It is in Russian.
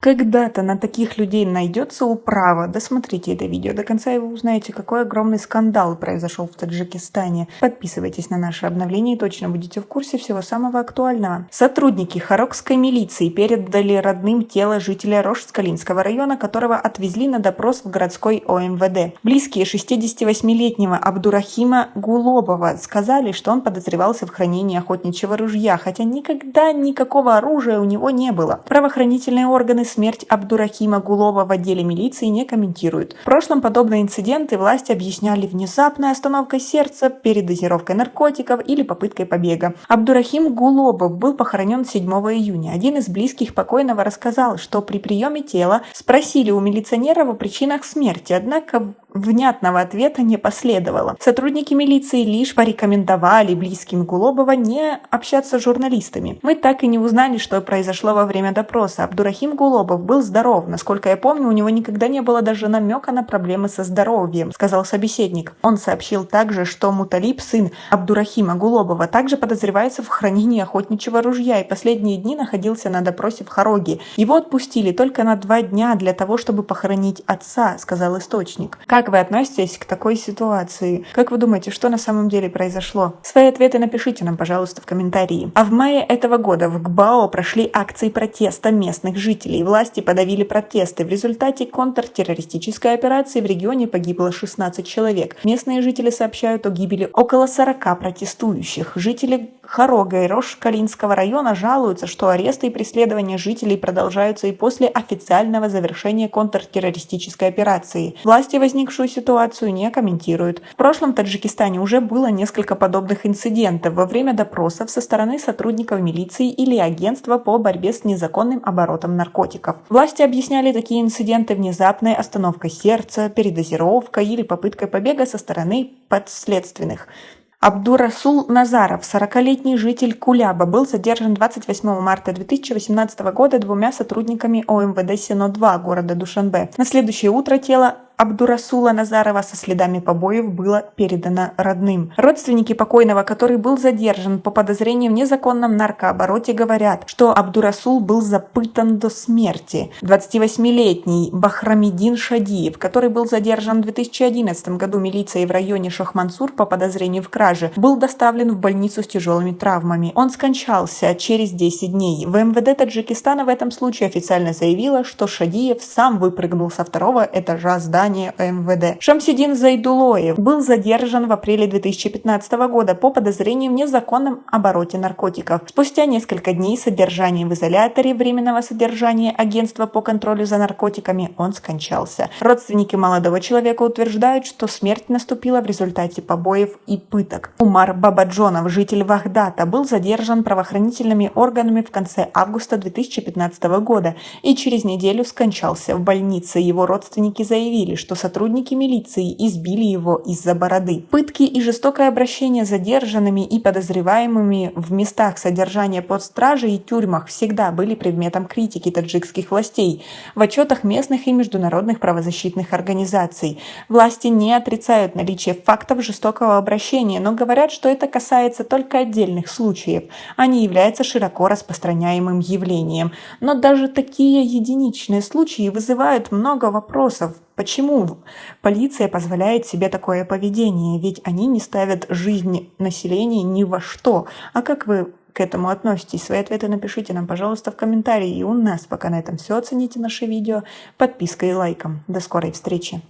Когда-то на таких людей найдется управа. Досмотрите это видео до конца, и вы узнаете, какой огромный скандал произошел в Таджикистане. Подписывайтесь на наши обновления и точно будете в курсе всего самого актуального. Сотрудники Хорогской милиции передали родным тело жителя Рожскалинского района, которого отвезли на допрос в городской ОМВД. Близкие 68-летнего Абдурахима Гулобова сказали, что он подозревался в хранении охотничьего ружья, хотя никогда никакого оружия у него не было. Правоохранительные органы смерть Абдурахима Гулова в отделе милиции не комментируют. В прошлом подобные инциденты власти объясняли внезапной остановкой сердца, передозировкой наркотиков или попыткой побега. Абдурахим Гулобов был похоронен 7 июня. Один из близких покойного рассказал, что при приеме тела спросили у милиционеров о причинах смерти, однако внятного ответа не последовало. Сотрудники милиции лишь порекомендовали близким Гулобова не общаться с журналистами. Мы так и не узнали, что произошло во время допроса. Абдурахим Гулобов был здоров. Насколько я помню, у него никогда не было даже намека на проблемы со здоровьем, сказал собеседник. Он сообщил также, что Муталиб, сын Абдурахима Гулобова, также подозревается в хранении охотничьего ружья и последние дни находился на допросе в Хороге. Его отпустили только на 2 дня для того, чтобы похоронить отца, сказал источник. Как вы относитесь к такой ситуации? Как вы думаете, что на самом деле произошло? Свои ответы напишите нам, пожалуйста, в комментарии. А в мае этого года в ГБАО прошли акции протеста местных жителей. Власти подавили протесты. В результате контртеррористической операции в регионе погибло 16 человек. Местные жители сообщают о гибели около 40 протестующих. Жители Хорога и Рожскалинского района жалуются, что аресты и преследования жителей продолжаются и после официального завершения контртеррористической операции. Власти возникшую ситуацию не комментируют. В прошлом в Таджикистане уже было несколько подобных инцидентов во время допросов со стороны сотрудников милиции или агентства по борьбе с незаконным оборотом наркотиков. Власти объясняли такие инциденты внезапной остановкой сердца, передозировкой или попыткой побега со стороны подследственных. Абдурасул Назаров, 40-летний житель Куляба, был задержан 28 марта 2018 года 2 сотрудниками ОМВД Сено-2 города Душанбе. На следующее утро тело Абдурасула Назарова со следами побоев было передано родным. Родственники покойного, который был задержан по подозрению в незаконном наркообороте, говорят, что Абдурасул был запытан до смерти. 28-летний Бахрамидин Шадиев, который был задержан в 2011 году милицией в районе Шахмансур по подозрению в краже, был доставлен в больницу с тяжелыми травмами. Он скончался через 10 дней. В МВД Таджикистана в этом случае официально заявила, что Шадиев сам выпрыгнул со 2-го этажа здания МВД. Шамсидин Зайдулоев был задержан в апреле 2015 года по подозрению в незаконном обороте наркотиков. Спустя несколько дней содержания в изоляторе временного содержания агентства по контролю за наркотиками он скончался. Родственники молодого человека утверждают, что смерть наступила в результате побоев и пыток. Умар Бабаджонов, житель Вахдата, был задержан правоохранительными органами в конце августа 2015 года и через неделю скончался в больнице. Его родственники заявили, что сотрудники милиции избили его из-за бороды. Пытки и жестокое обращение с задержанными и подозреваемыми в местах содержания под стражей и тюрьмах всегда были предметом критики таджикских властей в отчетах местных и международных правозащитных организаций. Власти не отрицают наличие фактов жестокого обращения, но говорят, что это касается только отдельных случаев, а не является широко распространяемым явлением. Но даже такие единичные случаи вызывают много вопросов. Почему полиция позволяет себе такое поведение? Ведь они не ставят жизнь населения ни во что. А как вы к этому относитесь? Свои ответы напишите нам, пожалуйста, в комментарии. И у нас пока на этом все. Оцените наше видео подпиской и лайком. До скорой встречи!